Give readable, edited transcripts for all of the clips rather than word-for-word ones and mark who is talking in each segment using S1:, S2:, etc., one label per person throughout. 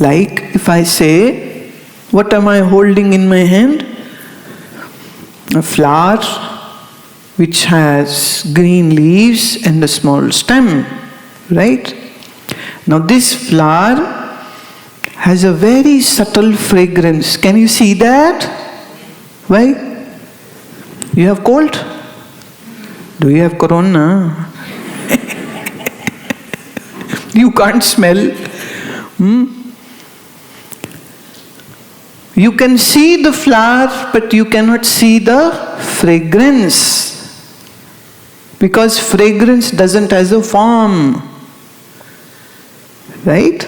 S1: Like if I say, what am I holding in my hand? A flower which has green leaves and a small stem, right? Now this flower has a very subtle fragrance. Can you see that? Why? You have cold? Do you have corona? You can't smell. You can see the flower, but you cannot see the fragrance. Because fragrance doesn't have a form. Right?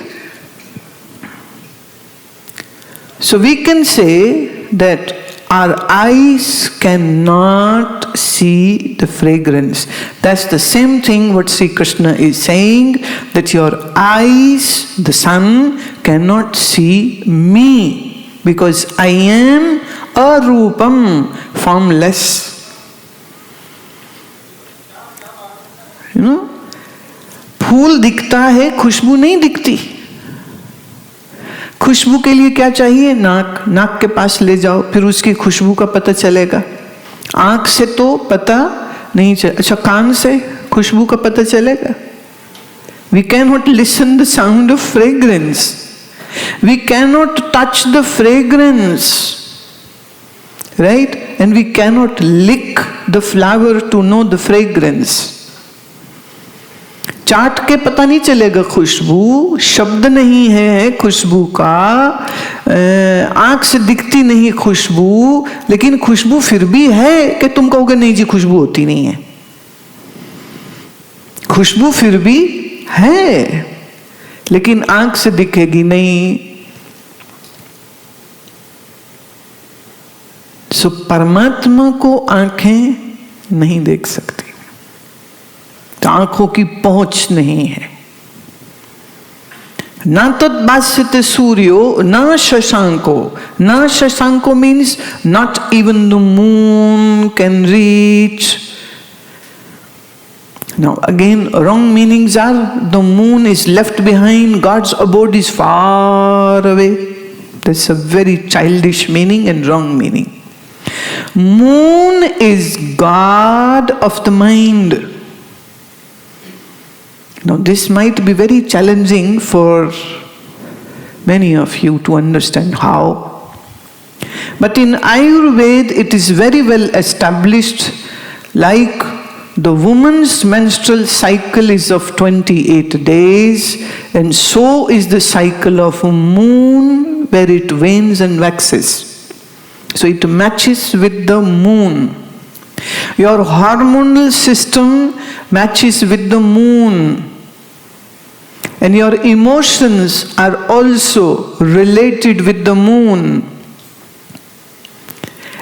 S1: So we can say that our eyes cannot see the fragrance. That's the same thing what Sri Krishna is saying, that your eyes, the sun, cannot see me. Because I am arupam, formless. You know? फूल दिखता है, खुशबू नहीं दिखती. खुशबू के लिए क्या चाहिए? नाक. नाक के पास ले जाओ, फिर उसकी खुशबू का पता चलेगा. आंख से तो पता नहीं चलेगा. अच्छा, कान से खुशबू का पता चलेगा. We cannot listen the sound of fragrance. We cannot touch the fragrance, right? And we cannot lick the flower to know the fragrance. चाट के पता नहीं चलेगा खुशबू, शब्द नहीं है खुशबू का, आंख से दिखती नहीं खुशबू, लेकिन खुशबू फिर भी है कि तुम कहोगे नहीं जी खुशबू होती नहीं है. खुशबू फिर भी है, लेकिन आंख से दिखेगी नहीं. सो परमात्मा को आंखें नहीं देख सकती, तो आंखों की पहुंच नहीं है. ना तद्भास्यते सूर्यो न शशांको. न शशांको means not even the moon can reach. Now again, wrong meanings are, the moon is left behind, God's abode is far away. That's a very childish meaning and wrong meaning. Moon is God of the mind. Now this might be very challenging for many of you to understand how. But in Ayurveda it is very well established, like the woman's menstrual cycle is of 28 days, and so is the cycle of a moon, where it wanes and waxes. So it matches with the moon. Your hormonal system matches with the moon. And your emotions are also related with the moon.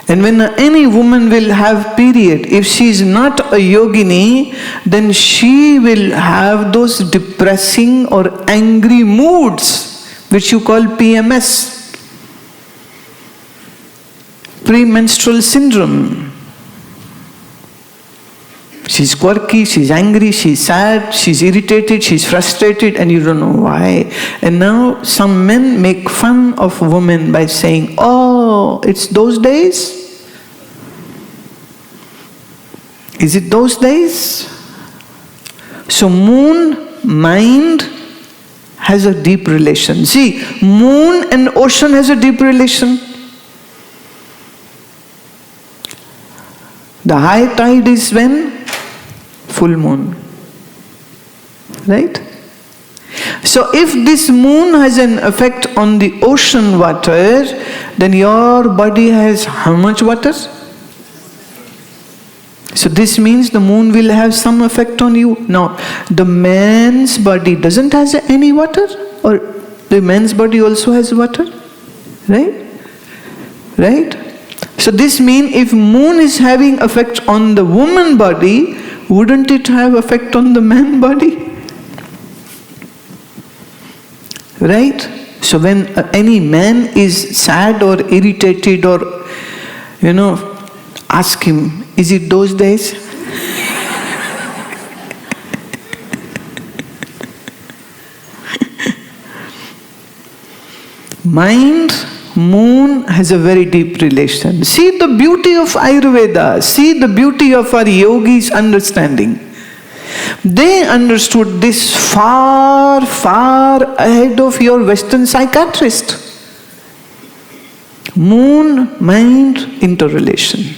S1: And when any woman will have period, if she is not a yogini, then she will have those depressing or angry moods, which you call PMS, premenstrual syndrome. She's quirky, she's angry, she's sad, she's irritated, she's frustrated, and you don't know why. And now some men make fun of women by saying, oh, it's those days? Is it those days? So moon, mind has a deep relation. See, moon and ocean has a deep relation. The high tide is when? Full moon. Right? So if this moon has an effect on the ocean water, then your body has how much water? So this means the moon will have some effect on you. Now, the man's body doesn't have any water, or the man's body also has water, right? Right? So this means if moon is having effect on the woman body, wouldn't it have effect on the man body? Right? So when any man is sad or irritated or, ask him, is it those days? Mind, moon has a very deep relation. See the beauty of Ayurveda, see the beauty of our yogis' understanding. They understood this far, far ahead of your Western psychiatrist. Moon, mind, interrelation.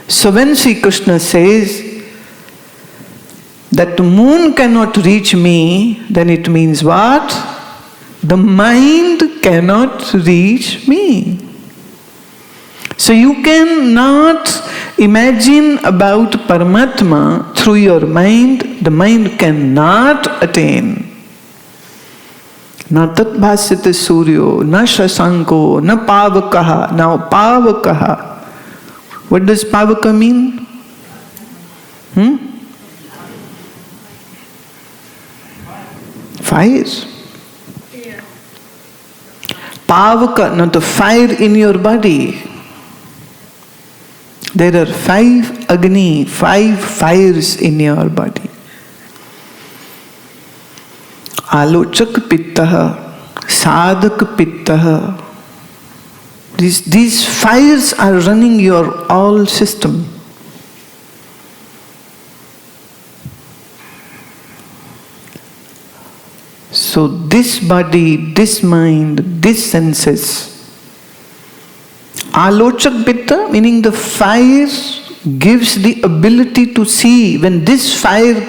S1: So when Sri Krishna says that the moon cannot reach me, then it means what? The mind cannot reach me. So you cannot imagine about Paramatma through your mind. The mind cannot attain. Na tat bhasyate suryo, na shasanko, na pavakaha. Now pavakaha. What does pavaka mean? Fire. Pavaka, not the fire in your body. There are 5 Agni, 5 fires in your body. Alochak pittah, sadhak pittah. These fires are running your all system. So this body, this mind, this senses. Alochak pitta, meaning the fire gives the ability to see. When this fire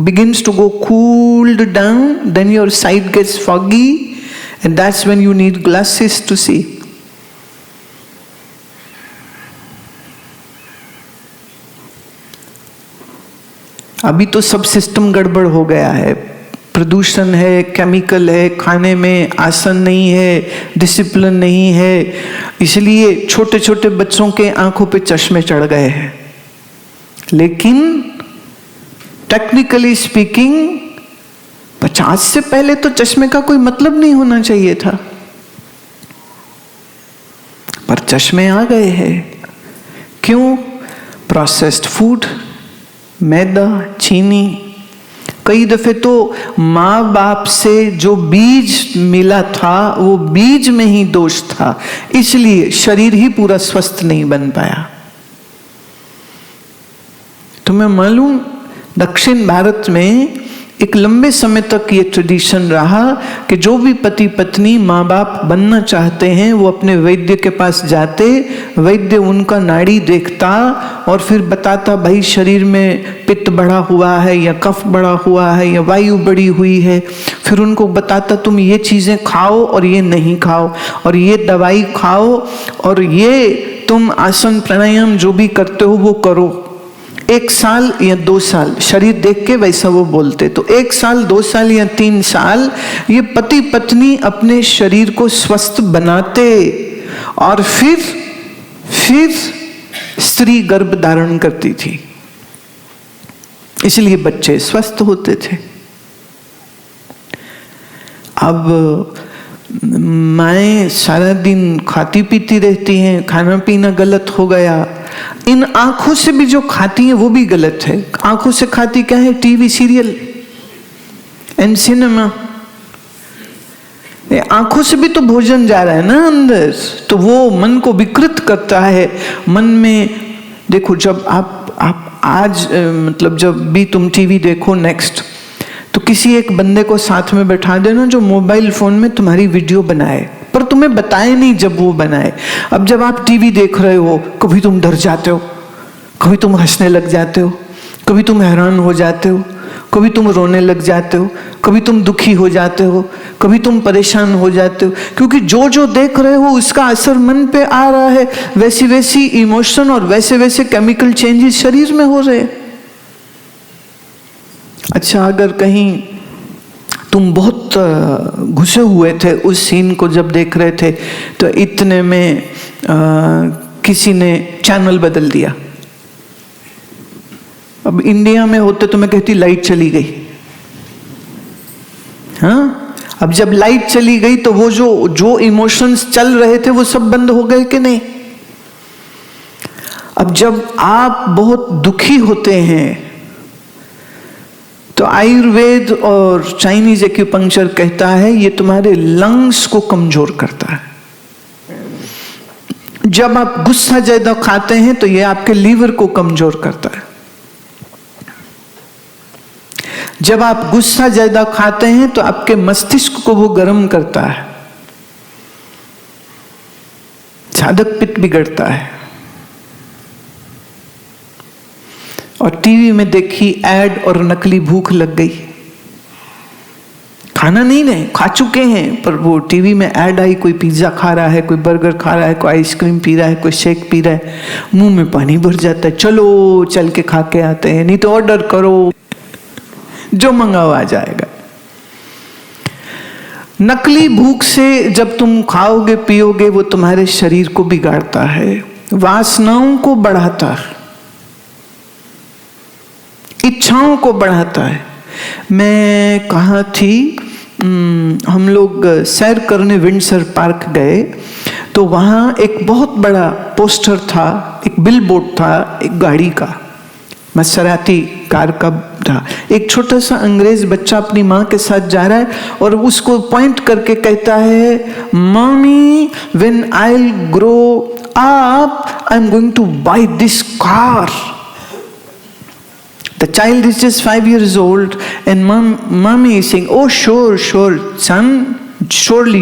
S1: begins to go cooled down, then your sight gets foggy, and that's when you need glasses to see. अभी तो सब system गड़बड़ हो गया है. प्रदूषण है, chemical है, खाने में आसन नहीं है, डिसिप्लिन नहीं है, इसलिए छोटे छोटे बच्चों के आंखों पे चश्मे चढ़ गए हैं. लेकिन टेक्निकली स्पीकिंग 50 से पहले तो चश्मे का कोई मतलब नहीं होना चाहिए था, पर चश्मे आ गए हैं. क्यों? प्रोसेस्ड फूड, मैदा, चीनी. कई दफे तो माँ बाप से जो बीज मिला था वो बीज में ही दोष था, इसलिए शरीर ही पूरा स्वस्थ नहीं बन पाया. तुम्हें मालूम, दक्षिण भारत में एक लंबे समय तक ये ट्रेडिशन रहा कि जो भी पति पत्नी माँ बाप बनना चाहते हैं वो अपने वैद्य के पास जाते, वैद्य उनका नाड़ी देखता और फिर बताता भाई शरीर में पित्त बढ़ा हुआ है या कफ बढ़ा हुआ है या वायु बढ़ी हुई है. फिर उनको बताता तुम ये चीज़ें खाओ और ये नहीं खाओ, और ये दवाई खाओ, और ये तुम आसन प्राणायाम जो भी करते हो वो करो. 1 साल या 2 साल शरीर देख के वैसा वो बोलते. तो 1 साल, 2 साल या 3 साल ये पति पत्नी अपने शरीर को स्वस्थ बनाते, और फिर स्त्री गर्भ धारण करती थी, इसलिए बच्चे स्वस्थ होते थे. अब माएँ सारा दिन खाती पीती रहती हैं, खाना पीना गलत हो गया. इन आंखों से भी जो खाती हैं वो भी गलत है. आंखों से खाती क्या है? TV serial and cinema. आंखों से भी तो भोजन जा रहा है ना अंदर, तो वो मन को विकृत करता है. मन में देखो, जब आप आज मतलब जब भी तुम टीवी देखो नेक्स्ट, तो किसी एक बंदे को साथ में बैठा देना जो मोबाइल फोन में तुम्हारी वीडियो बनाए, पर तुम्हें बताए नहीं जब वो बनाए. अब जब आप टीवी देख रहे हो, कभी तुम डर जाते हो, कभी तुम हंसने लग जाते हो, कभी तुम हैरान हो जाते हो, कभी तुम रोने लग जाते हो, कभी तुम दुखी हो जाते हो, कभी तुम परेशान हो जाते हो, क्योंकि जो जो देख रहे हो उसका असर मन पे आ रहा है. वैसी वैसी इमोशन और वैसे वैसे केमिकल चेंजेस शरीर में हो रहे हैं. अच्छा, अगर कहीं तुम बहुत घुसे हुए थे उस सीन को जब देख रहे थे, तो इतने में किसी ने चैनल बदल दिया. अब इंडिया में होते तो मैं कहती लाइट चली गई. हाँ, अब जब लाइट चली गई तो वो जो इमोशंस चल रहे थे वो सब बंद हो गए कि नहीं? अब जब आप बहुत दुखी होते हैं तो तो आयुर्वेद और चाइनीज एक्यूपंक्चर कहता है ये तुम्हारे लंग्स को कमजोर करता है। जब आप गुस्सा ज्यादा खाते हैं तो ये आपके लीवर को कमजोर करता है। जब आप गुस्सा ज्यादा खाते हैं तो आपके मस्तिष्क को वो गर्म करता है, साधक पित्त बिगड़ता है। और टीवी में देखी ऐड और नकली भूख लग गई। खाना नहीं रहे, खा चुके हैं, पर वो टीवी में ऐड आई, कोई पिज्जा खा रहा है, कोई बर्गर खा रहा है, कोई आइसक्रीम पी रहा है, कोई शेक पी रहा है, मुंह में पानी भर जाता है। चलो चल के खा के आते हैं, नहीं तो ऑर्डर करो, जो मंगाओ आ जाएगा। नकली भूख से जब तुम खाओगे पियोगे वो तुम्हारे शरीर को बिगाड़ता है, वासनाओं को बढ़ाता है, इच्छाओं को बढ़ाता है। मैं कहाँ थी, हम लोग सैर करने विंडसर पार्क गए तो वहाँ एक बहुत बड़ा पोस्टर था, एक बिलबोर्ड था एक गाड़ी का, मसराती कार का था। एक छोटा सा अंग्रेज बच्चा अपनी माँ के साथ जा रहा है और उसको पॉइंट करके कहता है, mummy when I will grow up I am going to buy this car. The child is just 5 years old and mommy is saying, oh sure son, surely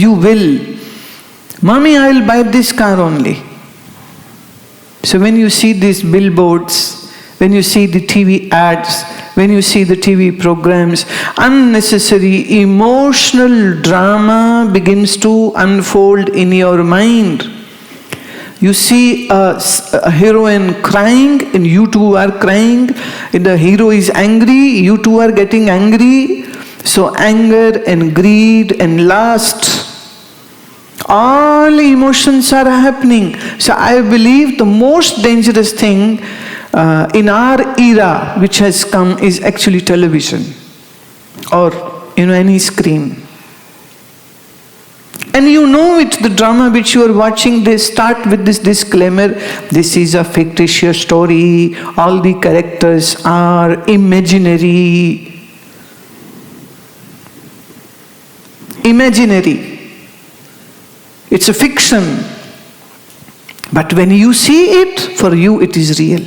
S1: you will. Mommy, I will buy this car only. So when you see these billboards, when you see the TV ads, when you see the TV programs, unnecessary emotional drama begins to unfold in your mind. You see a heroine crying and you too are crying. And the hero is angry, you too are getting angry. So anger and greed and lust, all emotions are happening. So I believe the most dangerous thing in our era which has come is actually television or any screen. And you know it, the drama which you are watching, they start with this disclaimer, this is a fictitious story, all the characters are imaginary. It's a fiction. But when you see it, for you it is real.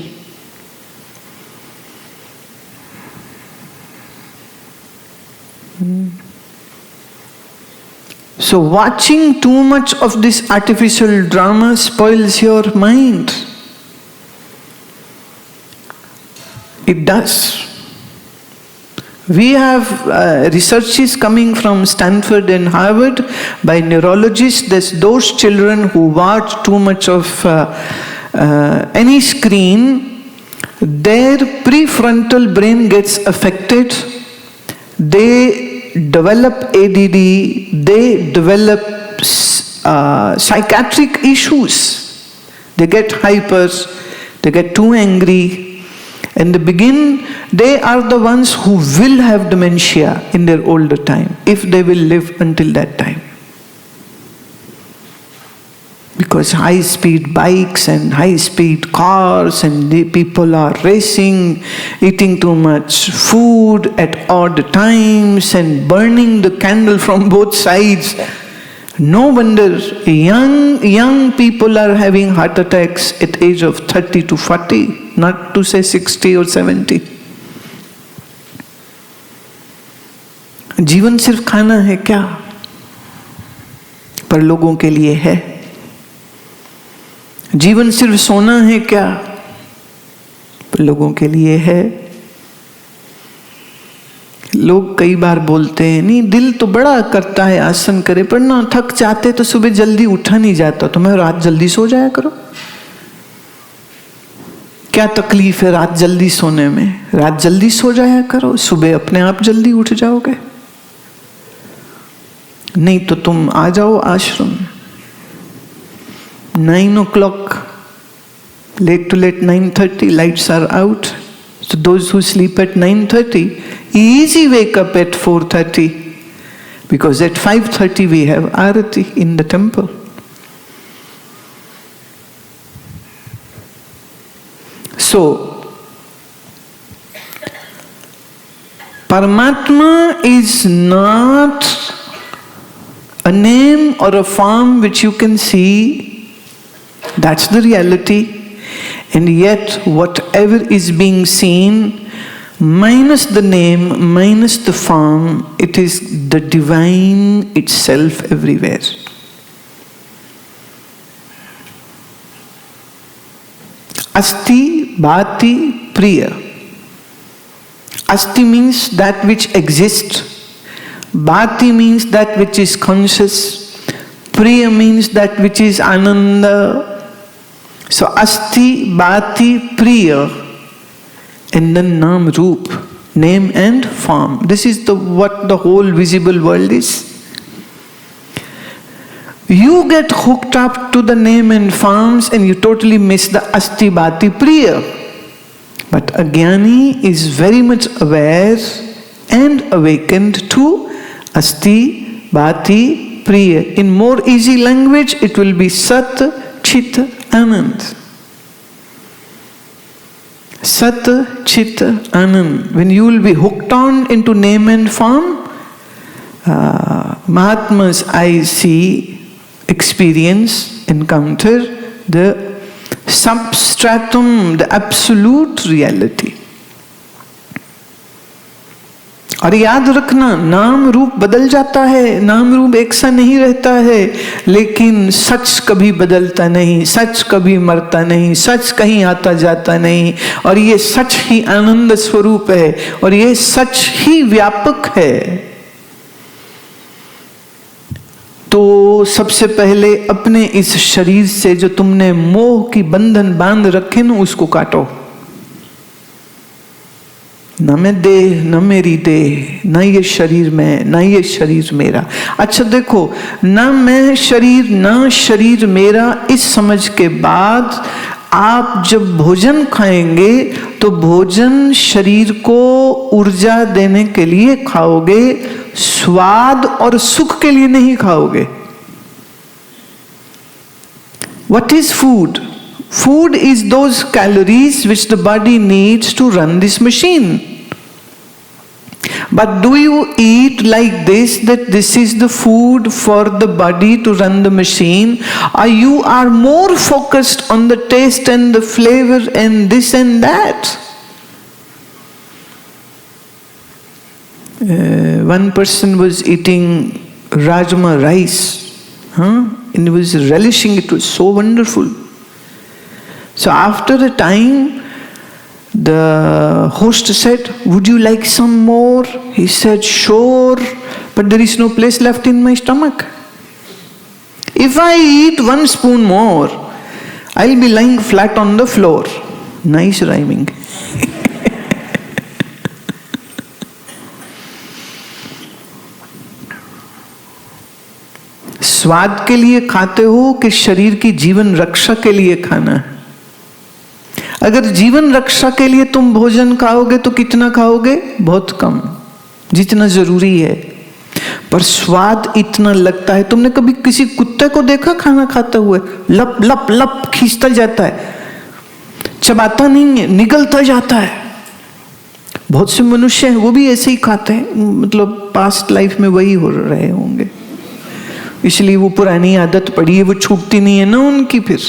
S1: So watching too much of this artificial drama spoils your mind. It does. We have researches coming from Stanford and Harvard by neurologists that those children who watch too much of any screen, their prefrontal brain gets affected. They develop ADD, they develop psychiatric issues. They get hyper, they get too angry. In the beginning, they are the ones who will have dementia in their older time, if they will live until that time. Because high-speed bikes and high-speed cars and the people are racing, eating too much food at odd times and burning the candle from both sides. No wonder young people are having heart attacks at age of 30 to 40, not to say 60 or 70. जीवन सिर्फ खाना है क्या? पर लोगों के लिए है। जीवन सिर्फ सोना है क्या? पर लोगों के लिए है। लोग कई बार बोलते हैं, नहीं दिल तो बड़ा करता है आसन करे, पर ना थक जाते तो सुबह जल्दी उठा नहीं जाता, तो मैं रात जल्दी सो जाया करो। क्या तकलीफ है रात जल्दी सोने में? रात जल्दी सो जाया करो, सुबह अपने आप जल्दी उठ जाओगे। नहीं तो तुम आ जाओ आश्रम 9 o'clock, late to late 9:30, lights are out. So those who sleep at 9:30, easy wake up at 4:30, because at 5:30 we have arati in the temple. So Paramatma is not a name or a form which you can see. That's the reality. And yet, whatever is being seen, minus the name, minus the form, it is the divine itself everywhere. Asti, bhati, priya. Asti means that which exists. Bhati means that which is conscious. Priya means that which is ananda. So asti, bhati, priya, and then nam, roop, name and form. This is what the whole visible world is. You get hooked up to the name and forms and you totally miss the asti, bhati, priya. But a jnani is very much aware and awakened to asti, bhati, priya. In more easy language, it will be sat, chit, anand. Sat, chit, anand. When you will be hooked on into name and form, Mahatma's eyes see, experience, encounter the substratum, the absolute reality. और याद रखना, नाम रूप बदल जाता है, नाम रूप एक सा नहीं रहता है, लेकिन सच कभी बदलता नहीं, सच कभी मरता नहीं, सच कहीं आता जाता नहीं, और ये सच ही आनंद स्वरूप है, और ये सच ही व्यापक है। तो सबसे पहले अपने इस शरीर से जो तुमने मोह की बंधन बांध रखे ना, उसको काटो। न मैं देह, न मेरी देह, न ये शरीर में, न ये शरीर मेरा। अच्छा देखो, न मैं शरीर, न शरीर मेरा, इस समझ के बाद आप जब भोजन खाएंगे तो भोजन शरीर को ऊर्जा देने के लिए खाओगे, स्वाद और सुख के लिए नहीं खाओगे। What is food? Food is those calories which the body needs to run this machine. But do you eat like this, that this is the food for the body to run the machine, or you are more focused on the taste and the flavor and this and that? One person was eating rajma rice, and he was relishing it. It was so wonderful. So after a time, the host said, "Would you like some more?" He said, "Sure, but there is no place left in my stomach. If I eat 1 spoon more, I'll be lying flat on the floor." Nice rhyming. स्वाद के लिए खाते हो कि शरीर की जीवन रक्षा के लिए खाना है? अगर जीवन रक्षा के लिए तुम भोजन खाओगे तो कितना खाओगे? बहुत कम, जितना जरूरी है। पर स्वाद इतना लगता है। तुमने कभी किसी कुत्ते को देखा खाना खाते हुए? लप लप लप खींचता जाता है, चबाता नहीं है, निगलता जाता है। बहुत से मनुष्य हैं वो भी ऐसे ही खाते हैं, मतलब पास्ट लाइफ में वही हो रहे होंगे, इसलिए वो पुरानी आदत पड़ी है, वो छूटती नहीं है ना उनकी। फिर